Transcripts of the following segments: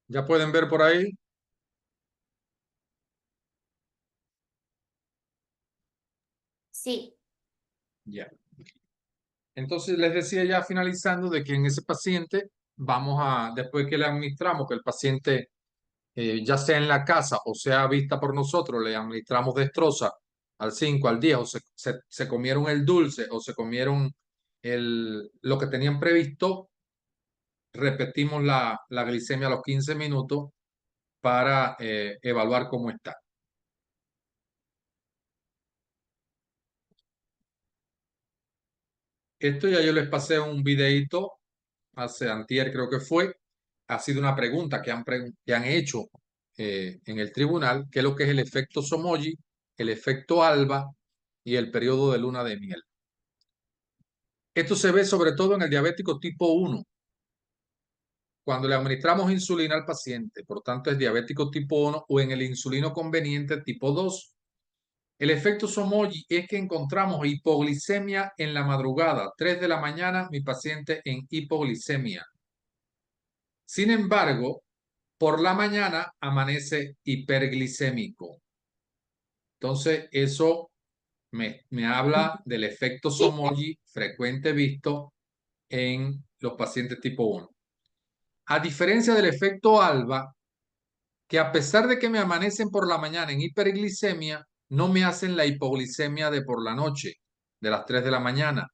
Ya pueden ver por ahí. Sí, Ya. Entonces les decía ya finalizando de que en ese paciente vamos a, después que le administramos, que el paciente ya sea en la casa o sea vista por nosotros, le administramos destroza al 5 al 10 o se comieron el dulce o se comieron lo que tenían previsto, repetimos la glicemia a los 15 minutos para evaluar cómo está. Esto ya yo les pasé un videito hace antier, creo que fue. Ha sido una pregunta que han hecho en el tribunal, que es lo que es el efecto Somogy, el efecto ALBA y el periodo de luna de miel. Esto se ve sobre todo en el diabético tipo 1, cuando le administramos insulina al paciente, por tanto es diabético tipo 1 o en el insulino conveniente tipo 2. El efecto Somogy es que encontramos hipoglicemia en la madrugada, 3 de la mañana, mi paciente en hipoglicemia. Sin embargo, por la mañana amanece hiperglicémico. Entonces, eso me habla del efecto Somogy frecuente visto en los pacientes tipo 1. A diferencia del efecto ALBA, que a pesar de que me amanecen por la mañana en hiperglicemia, no me hacen la hipoglicemia de por la noche, de las 3 de la mañana.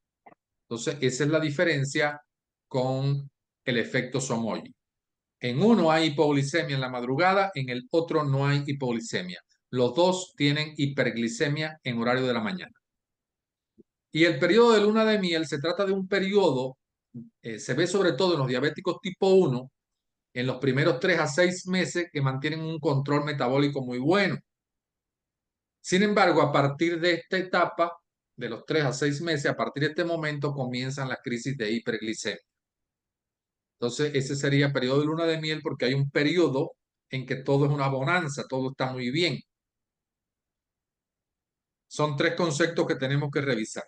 Entonces, esa es la diferencia con el efecto Somogy. En uno hay hipoglicemia en la madrugada, en el otro no hay hipoglicemia. Los dos tienen hiperglicemia en horario de la mañana. Y el periodo de luna de miel se trata de un periodo, se ve sobre todo en los diabéticos tipo 1, en los primeros 3 a 6 meses que mantienen un control metabólico muy bueno. Sin embargo, a partir de esta etapa, de los 3 a 6 meses, a partir de este momento comienzan las crisis de hiperglicemia. Entonces, ese sería periodo de luna de miel porque hay un periodo en que todo es una bonanza, todo está muy bien. Son tres conceptos que tenemos que revisar.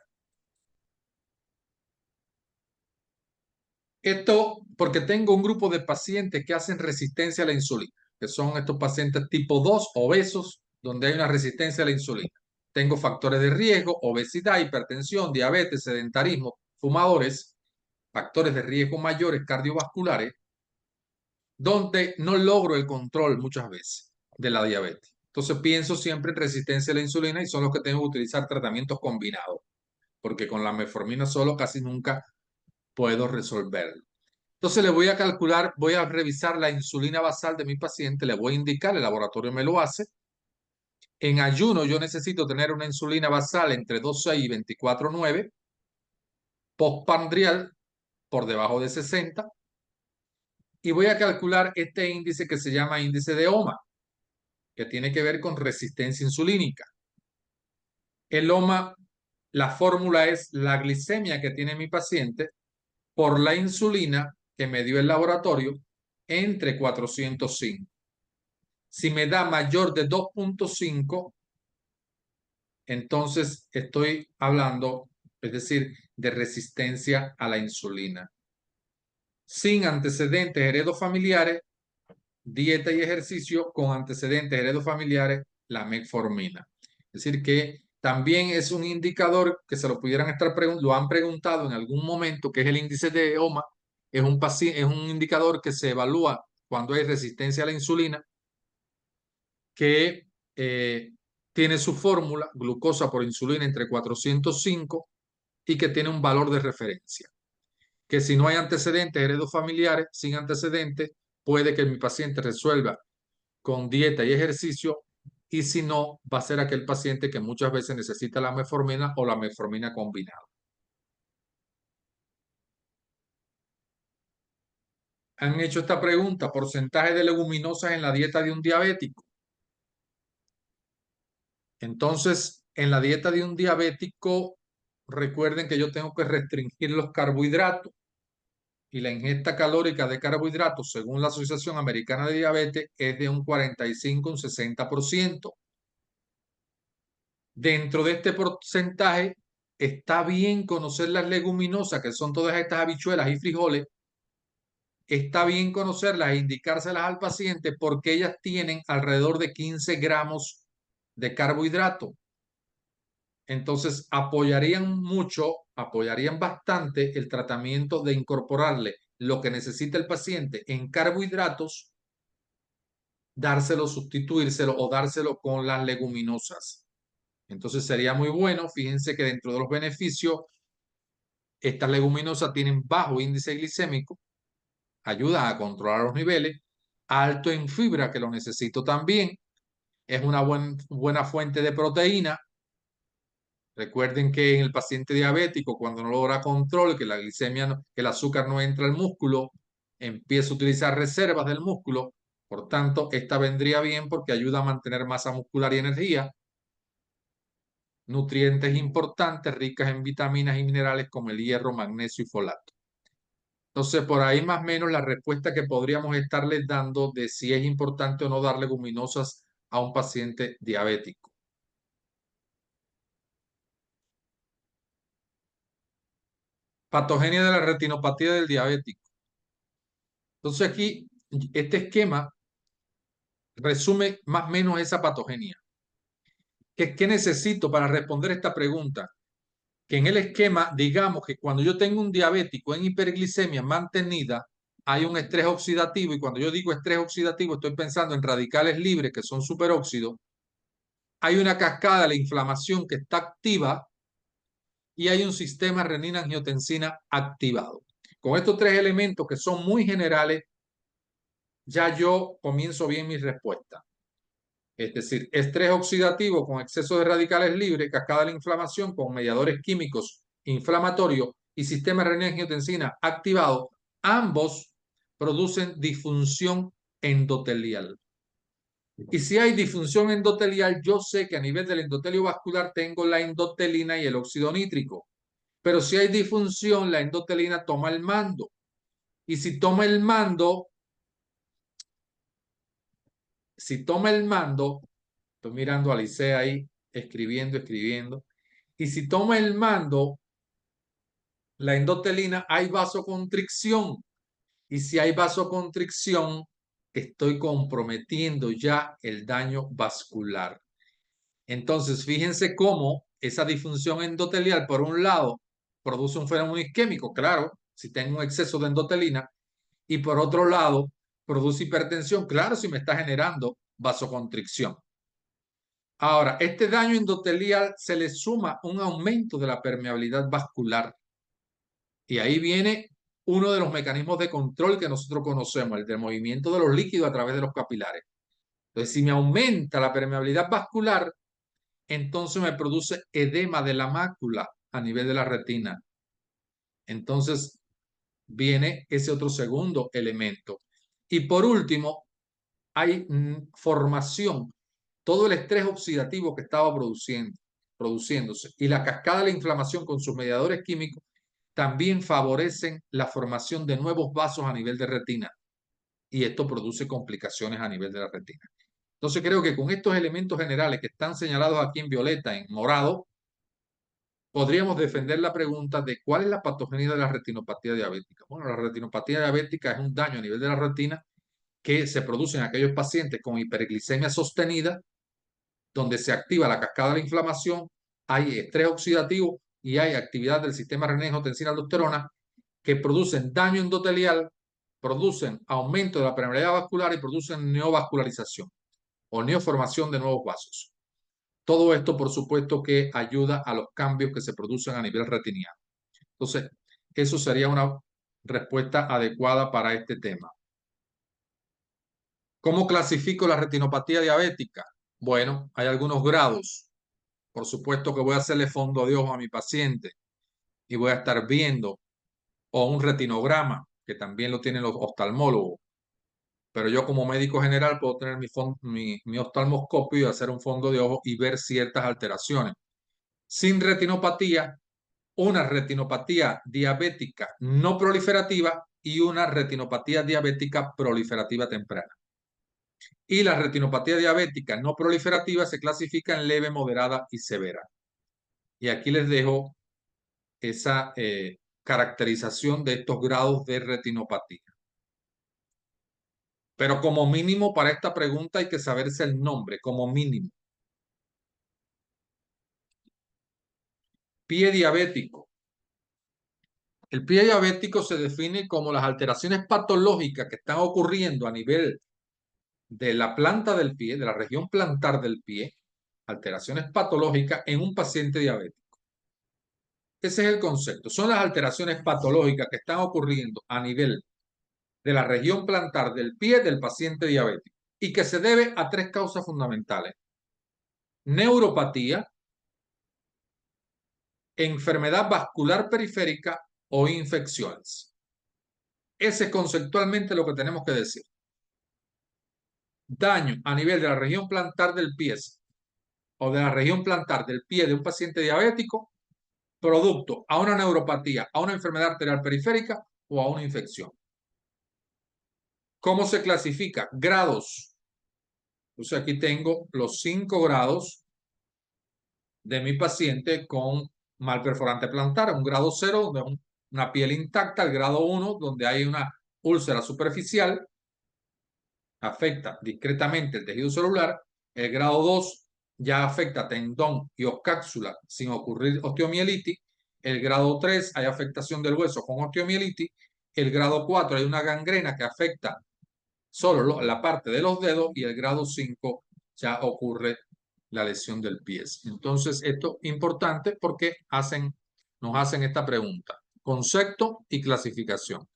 Esto porque tengo un grupo de pacientes que hacen resistencia a la insulina, que son estos pacientes tipo 2 obesos, donde hay una resistencia a la insulina. Tengo factores de riesgo, obesidad, hipertensión, diabetes, sedentarismo, fumadores, factores de riesgo mayores cardiovasculares, donde no logro el control muchas veces de la diabetes. Entonces pienso siempre en resistencia a la insulina y son los que tengo que utilizar tratamientos combinados, porque con la metformina solo casi nunca puedo resolverlo. Entonces le voy a calcular, voy a revisar la insulina basal de mi paciente, le voy a indicar, el laboratorio me lo hace. En ayuno yo necesito tener una insulina basal entre 12 y 24,9, postprandial por debajo de 60, y voy a calcular este índice que se llama índice de OMA, que tiene que ver con resistencia insulínica. El OMA, la fórmula es la glicemia que tiene mi paciente por la insulina que me dio el laboratorio entre 405. Si me da mayor de 2,5, entonces estoy hablando, es decir, de resistencia a la insulina. Sin antecedentes heredofamiliares, dieta y ejercicio; con antecedentes heredofamiliares, la metformina. Es decir, que también es un indicador que se lo pudieran estar lo han preguntado en algún momento, que es el índice de OMA. Es un indicador que se evalúa cuando hay resistencia a la insulina, que tiene su fórmula, glucosa por insulina entre 405, y que tiene un valor de referencia. Que si no hay antecedentes heredofamiliares, sin antecedentes, puede que mi paciente resuelva con dieta y ejercicio, y si no, va a ser aquel paciente que muchas veces necesita la metformina o la metformina combinada. Han hecho esta pregunta: porcentaje de leguminosas en la dieta de un diabético. Entonces, en la dieta de un diabético, recuerden que yo tengo que restringir los carbohidratos, y la ingesta calórica de carbohidratos, según la Asociación Americana de Diabetes, es de un 45 un 60%. Dentro de este porcentaje está bien conocer las leguminosas, que son todas estas habichuelas y frijoles, está bien conocerlas e indicárselas al paciente porque ellas tienen alrededor de 15 gramos de carbohidrato. Entonces, apoyarían bastante el tratamiento de incorporarle lo que necesita el paciente en carbohidratos, dárselo, sustituírselo o dárselo con las leguminosas. Entonces sería muy bueno. Fíjense que dentro de los beneficios, estas leguminosas tienen bajo índice glicémico, ayudan a controlar los niveles, alto en fibra, que lo necesito también, es una buena fuente de proteína. Recuerden que en el paciente diabético, cuando no logra control, que la glicemia, que el azúcar no entra al músculo, empieza a utilizar reservas del músculo. Por tanto, esta vendría bien porque ayuda a mantener masa muscular y energía. Nutrientes importantes, ricas en vitaminas y minerales como el hierro, magnesio y folato. Entonces, por ahí más o menos la respuesta que podríamos estarles dando de si es importante o no dar leguminosas a un paciente diabético. Patogenia de la retinopatía del diabético. Entonces aquí, este esquema resume más o menos esa patogenia. ¿Qué necesito para responder esta pregunta? Que en el esquema, digamos que cuando yo tengo un diabético en hiperglicemia mantenida, hay un estrés oxidativo, y cuando yo digo estrés oxidativo estoy pensando en radicales libres que son superóxidos. Hay una cascada de la inflamación que está activa y hay un sistema renina-angiotensina activado. Con estos tres elementos que son muy generales, ya yo comienzo bien mi respuesta. Es decir, estrés oxidativo con exceso de radicales libres, cascada de la inflamación con mediadores químicos inflamatorios y sistema renina-angiotensina activado, ambos producen disfunción endotelial. Y si hay disfunción endotelial, yo sé que a nivel del endotelio vascular tengo la endotelina y el óxido nítrico. Pero si hay disfunción, la endotelina toma el mando. Y si toma el mando, estoy mirando a Licea ahí, escribiendo. Y si toma el mando, la endotelina, hay vasoconstricción. Y si hay vasoconstricción, estoy comprometiendo ya el daño vascular. Entonces, fíjense cómo esa disfunción endotelial, por un lado, produce un fenómeno isquémico, claro, si tengo un exceso de endotelina, y por otro lado, produce hipertensión, claro, si me está generando vasoconstricción. Ahora, este daño endotelial se le suma un aumento de la permeabilidad vascular. Y ahí viene uno de los mecanismos de control que nosotros conocemos, el del movimiento de los líquidos a través de los capilares. Entonces, si me aumenta la permeabilidad vascular, entonces me produce edema de la mácula a nivel de la retina. Entonces, viene ese otro segundo elemento. Y por último, hay formación, todo el estrés oxidativo que estaba produciéndose y la cascada de la inflamación con sus mediadores químicos también favorecen la formación de nuevos vasos a nivel de retina y esto produce complicaciones a nivel de la retina. Entonces creo que con estos elementos generales que están señalados aquí en violeta, en morado, podríamos defender la pregunta de cuál es la patogenia de la retinopatía diabética. Bueno, la retinopatía diabética es un daño a nivel de la retina que se produce en aquellos pacientes con hiperglicemia sostenida, donde se activa la cascada de la inflamación, hay estrés oxidativo y hay actividad del sistema renina-angiotensina-aldosterona que producen daño endotelial, producen aumento de la permeabilidad vascular y producen neovascularización o neoformación de nuevos vasos. Todo esto, por supuesto, que ayuda a los cambios que se producen a nivel retiniano. Entonces, eso sería una respuesta adecuada para este tema. ¿Cómo clasifico la retinopatía diabética? Bueno, hay algunos grados. Por supuesto que voy a hacerle fondo de ojo a mi paciente y voy a estar viendo, o un retinograma, que también lo tienen los oftalmólogos. Pero yo como médico general puedo tener mi oftalmoscopio y hacer un fondo de ojo y ver ciertas alteraciones. Sin retinopatía, una retinopatía diabética no proliferativa y una retinopatía diabética proliferativa temprana. Y la retinopatía diabética no proliferativa se clasifica en leve, moderada y severa. Y aquí les dejo esa caracterización de estos grados de retinopatía. Pero como mínimo para esta pregunta hay que saberse el nombre, como mínimo. Pie diabético. El pie diabético se define como las alteraciones patológicas que están ocurriendo a nivel de la planta del pie, de la región plantar del pie, alteraciones patológicas en un paciente diabético. Ese es el concepto. Son las alteraciones patológicas que están ocurriendo a nivel de la región plantar del pie del paciente diabético y que se debe a tres causas fundamentales: neuropatía, enfermedad vascular periférica o infecciones. Ese es conceptualmente lo que tenemos que decir. Daño a nivel de la región plantar del pie o de la región plantar del pie de un paciente diabético producto a una neuropatía, a una enfermedad arterial periférica o a una infección. ¿Cómo se clasifica? Grados. Entonces aquí tengo los 5 grados de mi paciente con mal perforante plantar, un grado 0, donde una piel intacta; el grado 1, donde hay una úlcera superficial, afecta discretamente el tejido celular; el grado 2 ya afecta tendón y o cápsula sin ocurrir osteomielitis; el grado 3 hay afectación del hueso con osteomielitis; el grado 4 hay una gangrena que afecta solo la parte de los dedos; y el grado 5 ya ocurre la lesión del pie. Entonces, esto es importante porque nos hacen esta pregunta: concepto y clasificación.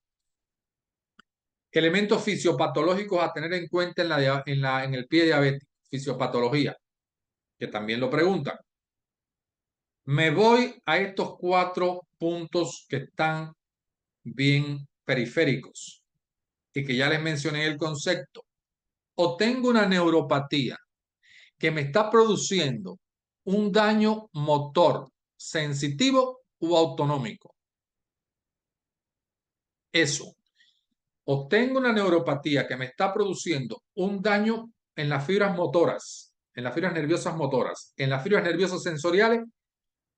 Elementos fisiopatológicos a tener en cuenta en el pie diabético. Fisiopatología, que también lo preguntan. Me voy a estos 4 puntos que están bien periféricos y que ya les mencioné el concepto. O tengo una neuropatía que me está produciendo un daño motor sensitivo u autonómico. Eso. O tengo una neuropatía que me está produciendo un daño en las fibras motoras, en las fibras nerviosas motoras, en las fibras nerviosas sensoriales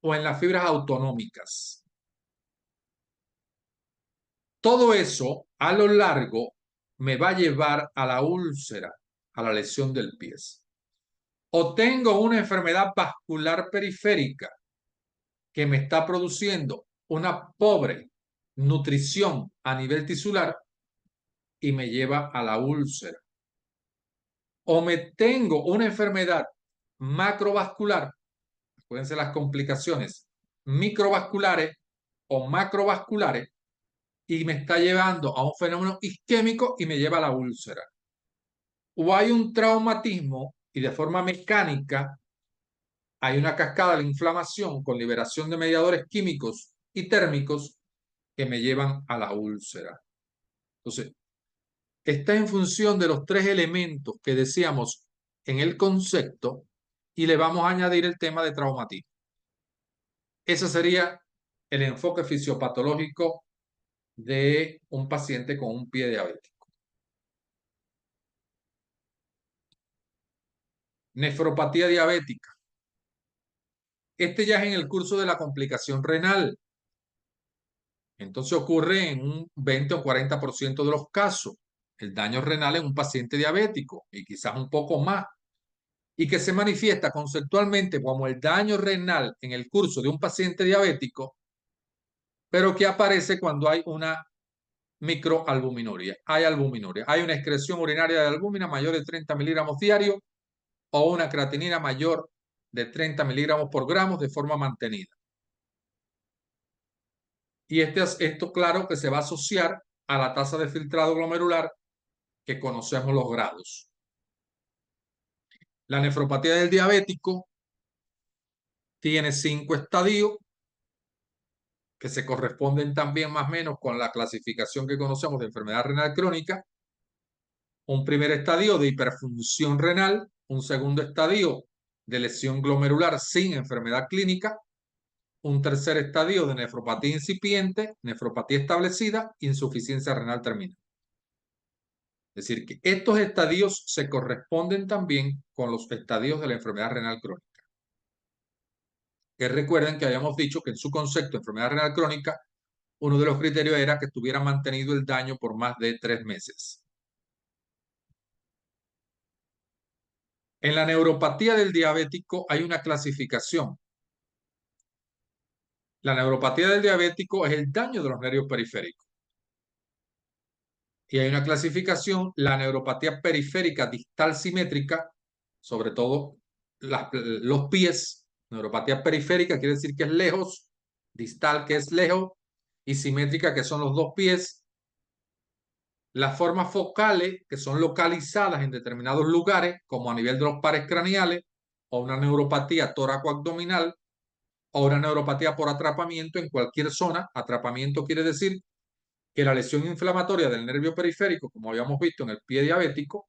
o en las fibras autonómicas. Todo eso a lo largo me va a llevar a la úlcera, a la lesión del pie. O tengo una enfermedad vascular periférica que me está produciendo una pobre nutrición a nivel tisular y me lleva a la úlcera. O me tengo una enfermedad macrovascular, acuérdense las complicaciones microvasculares o macrovasculares, y me está llevando a un fenómeno isquémico y me lleva a la úlcera. O hay un traumatismo y de forma mecánica hay una cascada de inflamación con liberación de mediadores químicos y térmicos que me llevan a la úlcera. Entonces, está en función de los 3 elementos que decíamos en el concepto y le vamos a añadir el tema de traumatismo. Ese sería el enfoque fisiopatológico de un paciente con un pie diabético. Nefropatía diabética. Este ya es en el curso de la complicación renal. Entonces ocurre en un 20 o 40% de los casos el daño renal en un paciente diabético y quizás un poco más, y que se manifiesta conceptualmente como el daño renal en el curso de un paciente diabético, pero que aparece cuando hay una microalbuminuria. Hay albuminuria, hay una excreción urinaria de albúmina mayor de 30 miligramos diarios o una creatinina mayor de 30 miligramos por gramo de forma mantenida. Y esto claro que se va a asociar a la tasa de filtrado glomerular que conocemos los grados. La nefropatía del diabético tiene 5 estadios que se corresponden también más o menos con la clasificación que conocemos de enfermedad renal crónica. Un primer estadio de hiperfunción renal, un segundo estadio de lesión glomerular sin enfermedad clínica, un tercer estadio de nefropatía incipiente, nefropatía establecida, insuficiencia renal terminal. Es decir, que estos estadios se corresponden también con los estadios de la enfermedad renal crónica. Que recuerden que habíamos dicho que en su concepto de enfermedad renal crónica, uno de los criterios era que estuviera mantenido el daño por más de 3 meses. En la neuropatía del diabético hay una clasificación. La neuropatía del diabético es el daño de los nervios periféricos. Y hay una clasificación, la neuropatía periférica distal simétrica, sobre todo los pies. Neuropatía periférica quiere decir que es lejos, distal que es lejos, y simétrica que son los dos pies. Las formas focales que son localizadas en determinados lugares, como a nivel de los pares craneales, o una neuropatía tóraco-abdominal, o una neuropatía por atrapamiento en cualquier zona. Atrapamiento quiere decir que la lesión inflamatoria del nervio periférico, como habíamos visto en el pie diabético,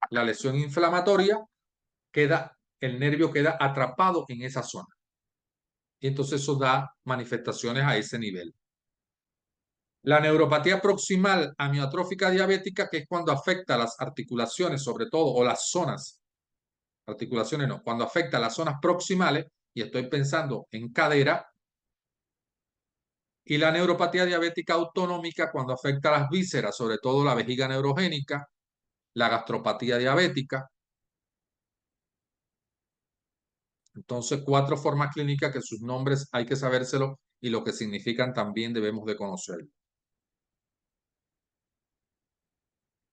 la lesión inflamatoria el nervio queda atrapado en esa zona. Y entonces eso da manifestaciones a ese nivel. La neuropatía proximal amiotrófica diabética, que es cuando afecta las articulaciones, sobre todo, o las zonas, articulaciones no, cuando afecta las zonas proximales, y estoy pensando en cadera, y la neuropatía diabética autonómica cuando afecta las vísceras, sobre todo la vejiga neurogénica, la gastropatía diabética. Entonces, 4 formas clínicas que sus nombres hay que sabérselo y lo que significan también debemos de conocerlo.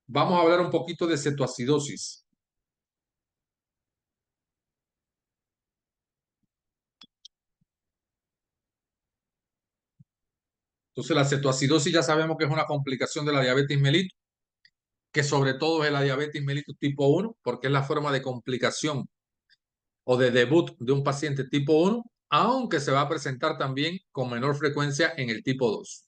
Vamos a hablar un poquito de cetoacidosis. Entonces, la cetoacidosis ya sabemos que es una complicación de la diabetes mellitus, que sobre todo es la diabetes mellitus tipo 1, porque es la forma de complicación o de debut de un paciente tipo 1, aunque se va a presentar también con menor frecuencia en el tipo 2.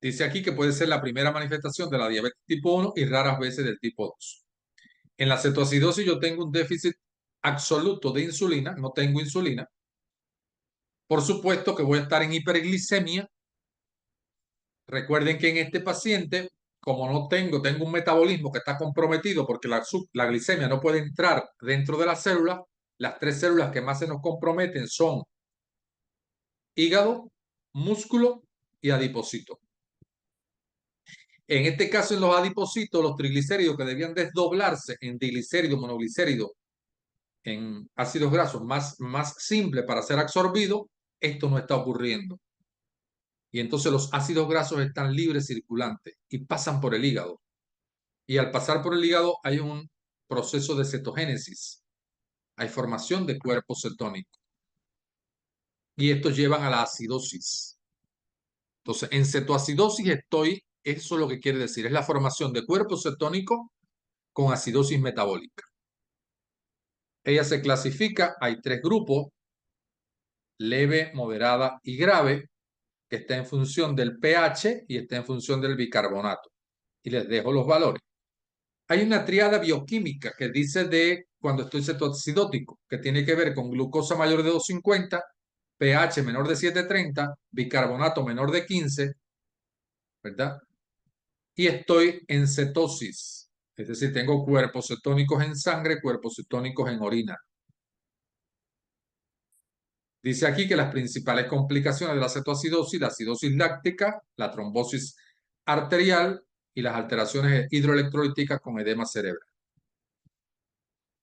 Dice aquí que puede ser la primera manifestación de la diabetes tipo 1 y raras veces del tipo 2. En la cetoacidosis yo tengo un déficit absoluto de insulina, no tengo insulina. Por supuesto que voy a estar en hiperglicemia. Recuerden que en este paciente, como no tengo un metabolismo que está comprometido porque la glicemia no puede entrar dentro de las células, las 3 células que más se nos comprometen son hígado, músculo y adipocito. En este caso, en los adipocitos, los triglicéridos que debían desdoblarse en diglicérido, monoglicérido, en ácidos grasos más simples para ser absorbidos, esto no está ocurriendo. Y entonces los ácidos grasos están libres circulantes y pasan por el hígado. Y al pasar por el hígado hay un proceso de cetogénesis. Hay formación de cuerpos cetónicos. Y estos llevan a la acidosis. Entonces, en cetoacidosis eso es lo que quiere decir, es la formación de cuerpos cetónicos con acidosis metabólica. Ella se clasifica, hay 3 grupos, leve, moderada y grave, que está en función del pH y está en función del bicarbonato. Y les dejo los valores. Hay una triada bioquímica que dice de cuando estoy cetoacidótico, que tiene que ver con glucosa mayor de 250, pH menor de 730, bicarbonato menor de 15, ¿verdad? Y estoy en cetosis, es decir, tengo cuerpos cetónicos en sangre, cuerpos cetónicos en orina. Dice aquí que las principales complicaciones de la cetoacidosis, la acidosis láctica, la trombosis arterial y las alteraciones hidroelectrolíticas con edema cerebral.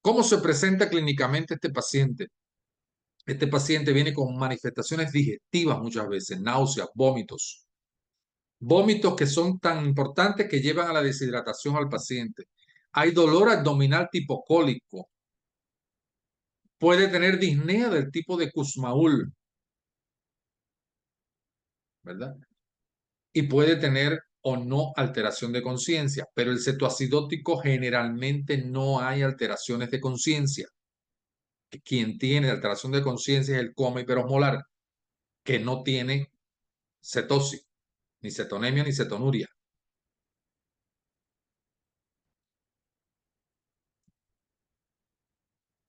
¿Cómo se presenta clínicamente este paciente? Este paciente viene con manifestaciones digestivas muchas veces, náuseas, vómitos. Vómitos que son tan importantes que llevan a la deshidratación al paciente. Hay dolor abdominal tipo cólico. Puede tener disnea del tipo de Kussmaul, ¿verdad? Y puede tener o no alteración de conciencia, pero el cetoacidótico generalmente no hay alteraciones de conciencia. Quien tiene alteración de conciencia es el coma hiperosmolar, que no tiene cetosis, ni cetonemia, ni cetonuria.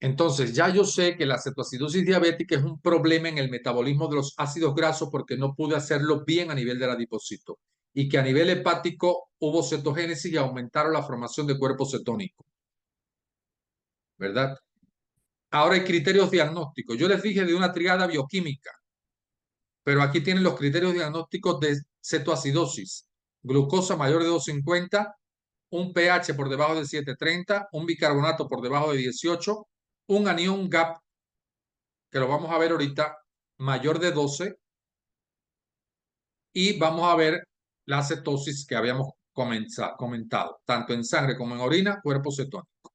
Entonces, ya yo sé que la cetoacidosis diabética es un problema en el metabolismo de los ácidos grasos porque no pude hacerlo bien a nivel del adipocito y que a nivel hepático hubo cetogénesis y aumentaron la formación de cuerpos cetónicos, ¿verdad? Ahora hay criterios diagnósticos. Yo les dije de una triada bioquímica, pero aquí tienen los criterios diagnósticos de cetoacidosis. Glucosa mayor de 250, un pH por debajo de 730, un bicarbonato por debajo de 18, un anión GAP, que lo vamos a ver ahorita, mayor de 12, y vamos a ver la cetosis que habíamos comentado, tanto en sangre como en orina, cuerpo cetónico.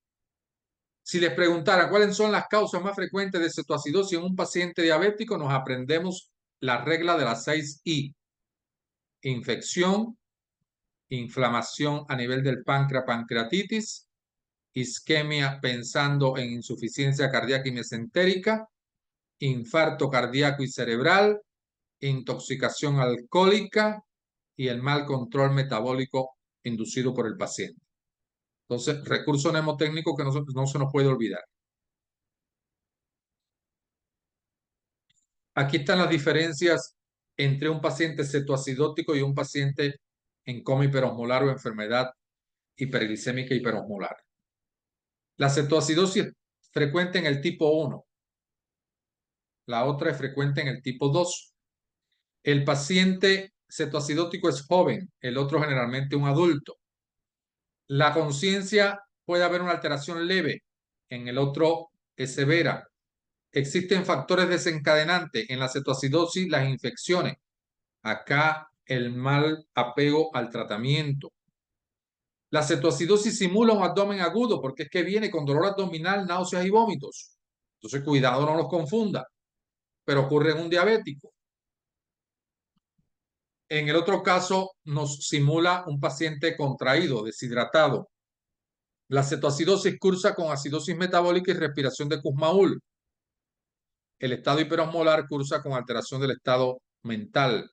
Si les preguntara cuáles son las causas más frecuentes de cetoacidosis en un paciente diabético, nos aprendemos la regla de las 6I. Infección, inflamación a nivel del páncreas, pancreatitis, isquemia pensando en insuficiencia cardíaca y mesentérica, infarto cardíaco y cerebral, intoxicación alcohólica y el mal control metabólico inducido por el paciente. Entonces, recurso mnemotécnico que no se nos puede olvidar. Aquí están las diferencias entre un paciente cetoacidótico y un paciente en coma hiperosmolar o enfermedad hiperglicémica hiperosmolar. La cetoacidosis es frecuente en el tipo 1. La otra es frecuente en el tipo 2. El paciente cetoacidótico es joven, el otro generalmente un adulto. La conciencia puede haber una alteración leve, en el otro es severa. Existen factores desencadenantes en la cetoacidosis, las infecciones. Acá el mal apego al tratamiento. La cetoacidosis simula un abdomen agudo porque es que viene con dolor abdominal, náuseas y vómitos. Entonces, cuidado, no los confunda, pero ocurre en un diabético. En el otro caso, nos simula un paciente contraído, deshidratado. La cetoacidosis cursa con acidosis metabólica y respiración de Kussmaul. El estado hiperosmolar cursa con alteración del estado mental.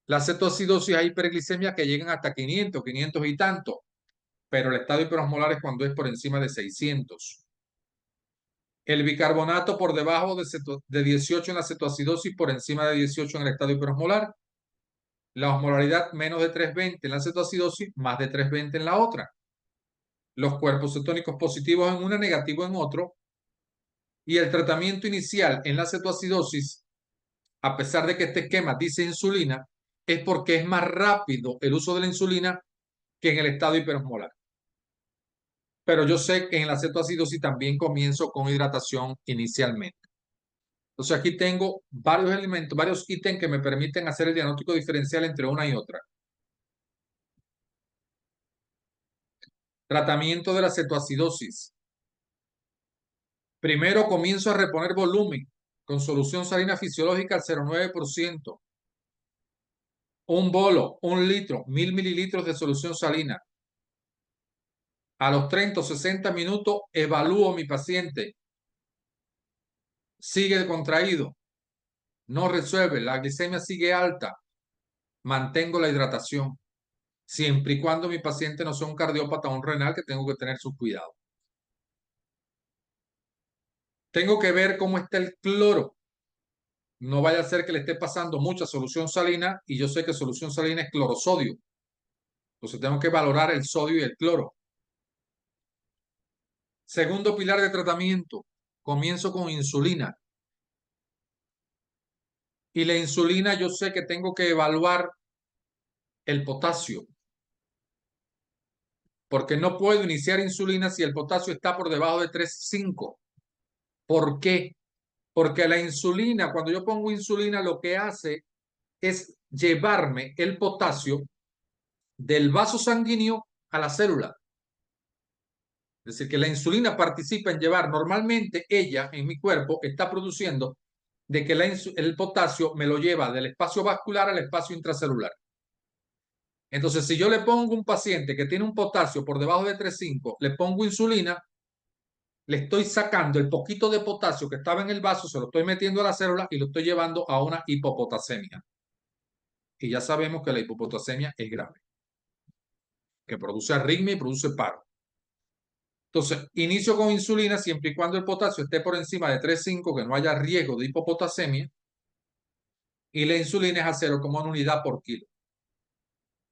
La cetoacidosis hay hiperglicemia que llegan hasta 500, 500 y tanto, pero el estado hiperosmolar es cuando es por encima de 600. El bicarbonato por debajo de 18 en la cetoacidosis, por encima de 18 en el estado hiperosmolar. La osmolaridad menos de 320 en la cetoacidosis, más de 320 en la otra. Los cuerpos cetónicos positivos en una, negativo en otro. Y el tratamiento inicial en la cetoacidosis, a pesar de que este esquema dice insulina, es porque es más rápido el uso de la insulina que en el estado hiperosmolar. Pero yo sé que en la cetoacidosis también comienzo con hidratación inicialmente. Entonces aquí tengo varios elementos, varios ítems que me permiten hacer el diagnóstico diferencial entre una y otra. Tratamiento de la cetoacidosis. Primero comienzo a reponer volumen con solución salina fisiológica al 0,9%. Un bolo, 1 litro, 1000 mililitros de solución salina. A los 30 o 60 minutos evalúo mi paciente. Sigue contraído. No resuelve. La glicemia sigue alta. Mantengo la hidratación. Siempre y cuando mi paciente no sea un cardiópata o un renal, que tengo que tener su cuidado. Tengo que ver cómo está el cloro. No vaya a ser que le esté pasando mucha solución salina y yo sé que solución salina es clorosodio. Entonces tengo que valorar el sodio y el cloro. Segundo pilar de tratamiento. Comienzo con insulina. Y la insulina yo sé que tengo que evaluar el potasio. Porque no puedo iniciar insulina si el potasio está por debajo de 3,5. ¿Por qué? Porque la insulina, cuando yo pongo insulina, lo que hace es llevarme el potasio del vaso sanguíneo a la célula. Es decir, que la insulina participa en llevar, normalmente ella en mi cuerpo está produciendo de que el potasio me lo lleva del espacio vascular al espacio intracelular. Entonces, si yo le pongo a un paciente que tiene un potasio por debajo de 3,5, le pongo insulina, le estoy sacando el poquito de potasio que estaba en el vaso, se lo estoy metiendo a la célula y lo estoy llevando a una hipopotasemia. Y ya sabemos que la hipopotasemia es grave, que produce arritmia y produce paro. Entonces, inicio con insulina siempre y cuando el potasio esté por encima de 3,5, que no haya riesgo de hipopotasemia, y la insulina es a 0,1 unidad por kilo,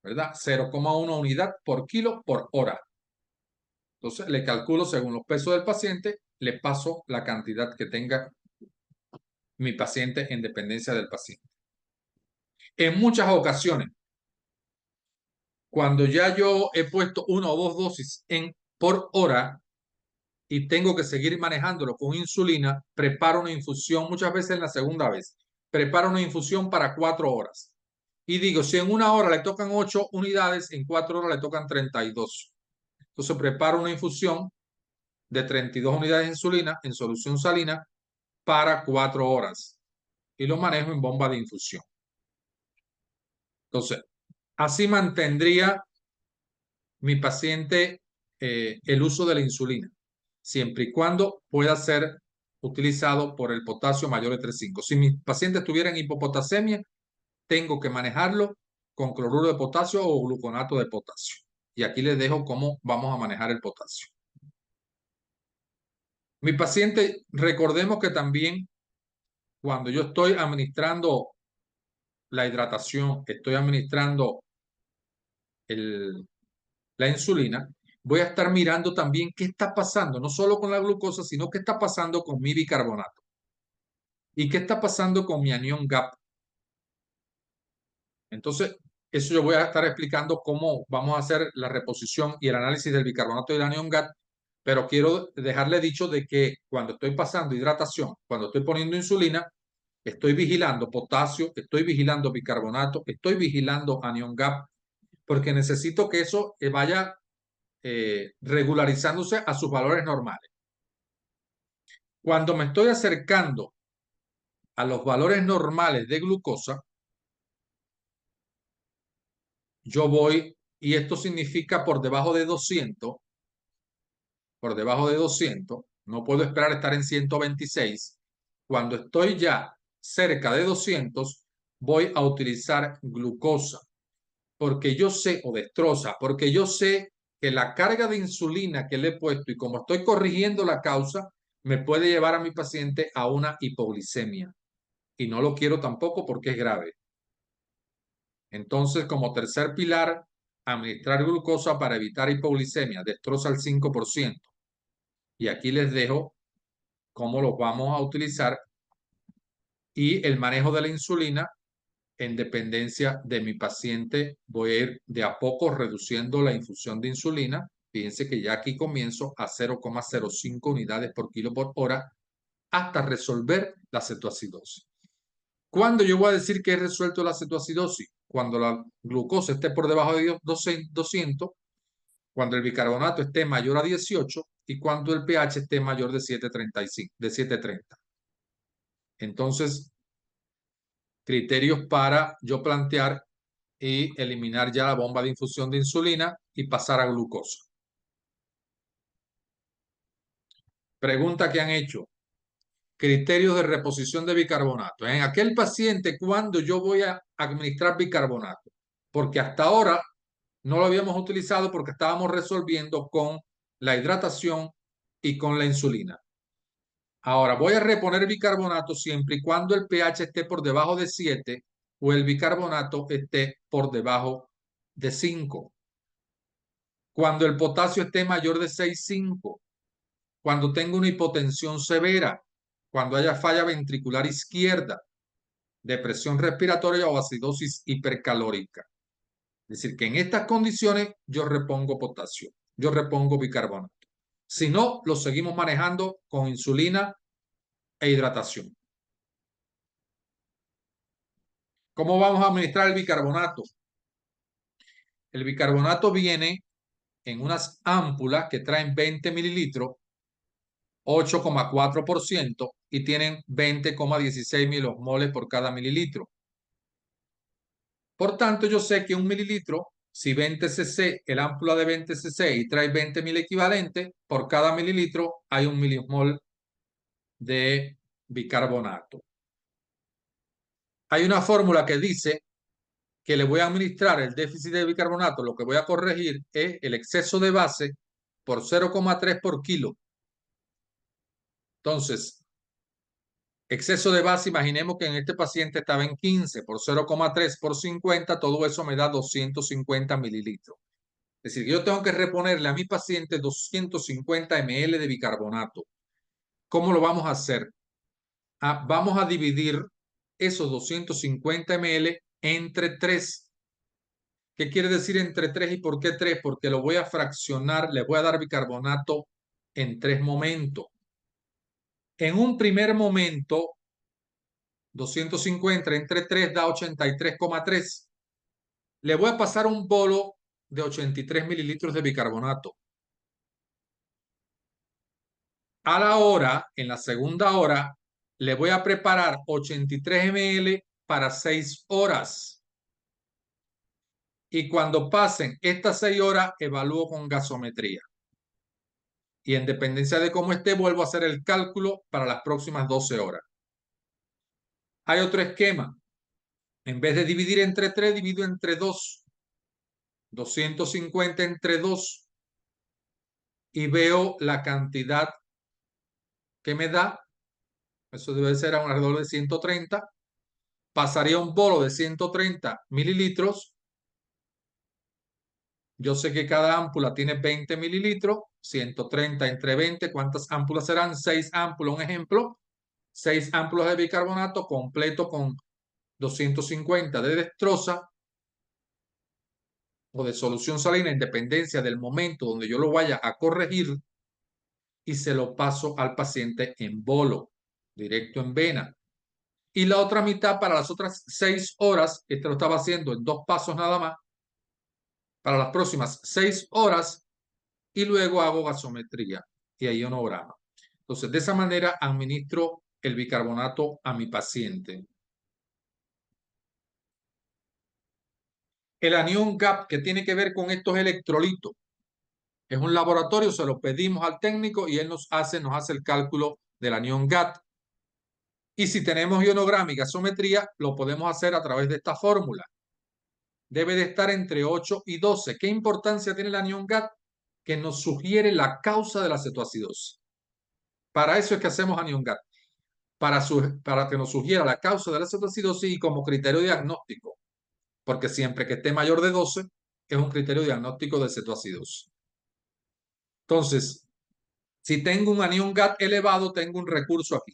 ¿verdad? 0,1 unidad por kilo por hora. Entonces, le calculo según los pesos del paciente, le paso la cantidad que tenga mi paciente en dependencia del paciente. En muchas ocasiones, Cuando ya yo he puesto una o dos dosis por hora y tengo que seguir manejándolo con insulina, preparo una infusión, muchas veces en la segunda vez, preparo una infusión para 4 horas. Y digo, si en una hora le tocan 8 unidades, en 4 horas le tocan 32. Entonces preparo una infusión de 32 unidades de insulina en solución salina para 4 horas y lo manejo en bomba de infusión. Entonces, así mantendría mi paciente el uso de la insulina, siempre y cuando pueda ser utilizado por el potasio mayor de 3,5. Si mi paciente estuviera en hipopotasemia, tengo que manejarlo con cloruro de potasio o gluconato de potasio. Y aquí les dejo cómo vamos a manejar el potasio. Mi paciente, recordemos que también cuando yo estoy administrando la hidratación, estoy administrando la insulina, voy a estar mirando también qué está pasando, no solo con la glucosa, sino qué está pasando con mi bicarbonato y qué está pasando con mi anión GAP. Entonces, eso yo voy a estar explicando cómo vamos a hacer la reposición y el análisis del bicarbonato y del anión GAP, pero quiero dejarle dicho de que cuando estoy pasando hidratación, cuando estoy poniendo insulina, estoy vigilando potasio, estoy vigilando bicarbonato, estoy vigilando anión GAP, porque necesito que eso vaya regularizándose a sus valores normales. Cuando me estoy acercando a los valores normales de glucosa, yo voy, y esto significa por debajo de 200, no puedo esperar estar en 126. Cuando estoy ya cerca de 200, voy a utilizar glucosa, porque yo sé, o destroza, porque yo sé que la carga de insulina que le he puesto y como estoy corrigiendo la causa, me puede llevar a mi paciente a una hipoglicemia. Y no lo quiero tampoco porque es grave. Entonces, como tercer pilar, administrar glucosa para evitar hipoglicemia, destroza el 5%. Y aquí les dejo cómo los vamos a utilizar y el manejo de la insulina en dependencia de mi paciente. Voy a ir de a poco reduciendo la infusión de insulina. Fíjense que ya aquí comienzo a 0,05 unidades por kilo por hora hasta resolver la cetoacidosis. ¿Cuándo yo voy a decir que he resuelto la cetoacidosis? Cuando la glucosa esté por debajo de 200, cuando el bicarbonato esté mayor a 18 y cuando el pH esté mayor de 735, de 730. Entonces, criterios para yo plantear y eliminar ya la bomba de infusión de insulina y pasar a glucosa. Pregunta que han hecho. Criterios de reposición de bicarbonato. En aquel paciente, ¿cuándo yo voy a administrar bicarbonato? Porque hasta ahora no lo habíamos utilizado porque estábamos resolviendo con la hidratación y con la insulina. Ahora voy a reponer bicarbonato siempre y cuando el pH esté por debajo de 7 o el bicarbonato esté por debajo de 5. Cuando el potasio esté mayor de 6,5. Cuando tenga una hipotensión severa. Cuando haya falla ventricular izquierda, depresión respiratoria o acidosis hipercalórica. Es decir, que en estas condiciones yo repongo potasio, yo repongo bicarbonato. Si no, lo seguimos manejando con insulina e hidratación. ¿Cómo vamos a administrar el bicarbonato? El bicarbonato viene en unas ámpulas que traen 20 mililitros, 8,4% y tienen 20,16 milosmoles por cada mililitro. Por tanto, yo sé que un mililitro, si 20 cc, el ámpula de 20 cc y trae 20.000 equivalentes, por cada mililitro hay un milimol de bicarbonato. Hay una fórmula que dice que le voy a administrar el déficit de bicarbonato, lo que voy a corregir es el exceso de base por 0,3 por kilo. Entonces, exceso de base, imaginemos que en este paciente estaba en 15 por 0,3 por 50, todo eso me da 250 mililitros. Es decir, yo tengo que reponerle a mi paciente 250 ml de bicarbonato. ¿Cómo lo vamos a hacer? Vamos a dividir esos 250 ml entre 3, ¿Qué quiere decir entre 3 y por qué 3? Porque lo voy a fraccionar, le voy a dar bicarbonato en 3 momentos. En un primer momento, 250 entre 3 da 83,3. Le voy a pasar un bolo de 83 mililitros de bicarbonato. A la hora, en la segunda hora, le voy a preparar 83 ml para 6 horas. Y cuando pasen estas 6 horas, evalúo con gasometría. Y en dependencia de cómo esté, vuelvo a hacer el cálculo para las próximas 12 horas. Hay otro esquema. En vez de dividir entre 3, divido entre 2. 250 entre 2. Y veo la cantidad que me da. Eso debe ser alrededor de 130. Pasaría un bolo de 130 mililitros. Yo sé que cada ámpula tiene 20 mililitros. 130 entre 20. ¿Cuántas ámpulas serán? 6 ámpulas. Un ejemplo. 6 ámpulas de bicarbonato completo con 250 de destroza o de solución salina en dependencia del momento donde yo lo vaya a corregir, y se lo paso al paciente en bolo, directo en vena. Y la otra mitad para las otras 6 horas, este lo estaba haciendo en 2 pasos nada más, para las próximas 6 horas, y luego hago gasometría y ionograma. Entonces, de esa manera administro el bicarbonato a mi paciente. El anión GAP, que tiene que ver con estos electrolitos, es un laboratorio, se lo pedimos al técnico y él nos hace el cálculo del anión GAT. Y si tenemos ionograma y gasometría, lo podemos hacer a través de esta fórmula. Debe de estar entre 8 y 12. ¿Qué importancia tiene el anión GAT? Que nos sugiere la causa de la cetoacidosis. Para eso es que hacemos anión GAT, para que nos sugiera la causa de la cetoacidosis y como criterio diagnóstico, porque siempre que esté mayor de 12 es un criterio diagnóstico de cetoacidosis. Entonces, si tengo un anión GAT elevado, tengo un recurso aquí.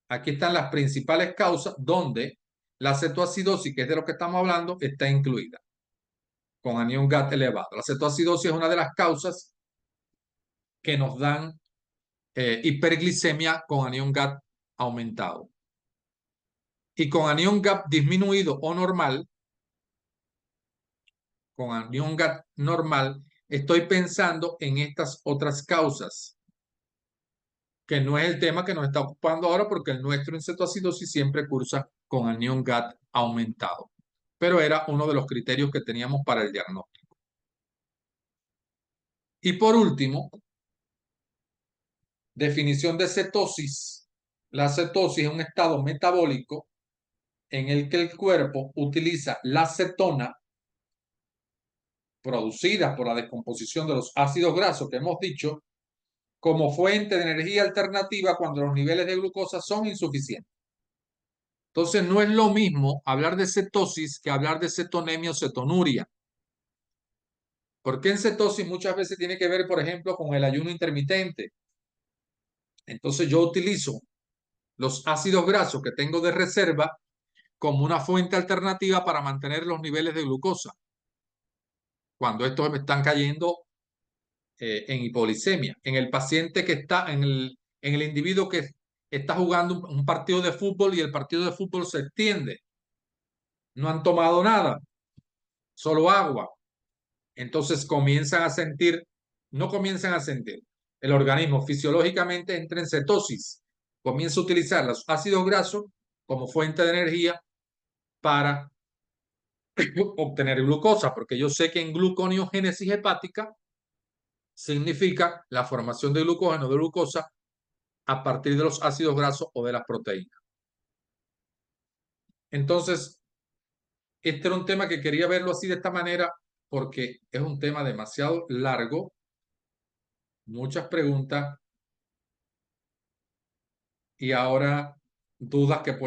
Aquí están las principales causas donde la cetoacidosis, que es de lo que estamos hablando, está incluida con anión GAT elevado. La cetoacidosis es una de las causas que nos dan hiperglicemia con anión GAT aumentado. Y con anión GAT disminuido o normal, con anión GAT normal, estoy pensando en estas otras causas, que no es el tema que nos está ocupando ahora, porque el nuestro en cetoacidosis siempre cursa con anión GAT aumentado. Pero era uno de los criterios que teníamos para el diagnóstico. Y por último, definición de cetosis. La cetosis es un estado metabólico en el que el cuerpo utiliza la cetona producida por la descomposición de los ácidos grasos que hemos dicho como fuente de energía alternativa cuando los niveles de glucosa son insuficientes. Entonces no es lo mismo hablar de cetosis que hablar de cetonemia o cetonuria. Porque en cetosis muchas veces tiene que ver, por ejemplo, con el ayuno intermitente. Entonces yo utilizo los ácidos grasos que tengo de reserva como una fuente alternativa para mantener los niveles de glucosa, cuando estos me están cayendo en hipoglicemia. En el paciente que está, en el individuo que está jugando un partido de fútbol y el partido de fútbol se extiende. No han tomado nada, solo agua. Entonces no comienzan a sentir. El organismo fisiológicamente entra en cetosis. Comienza a utilizar los ácidos grasos como fuente de energía para obtener glucosa, porque yo sé que en gluconeogénesis hepática significa la formación de glucógeno, de glucosa, a partir de los ácidos grasos o de las proteínas. Entonces, este era un tema que quería verlo así de esta manera porque es un tema demasiado largo, muchas preguntas y ahora dudas que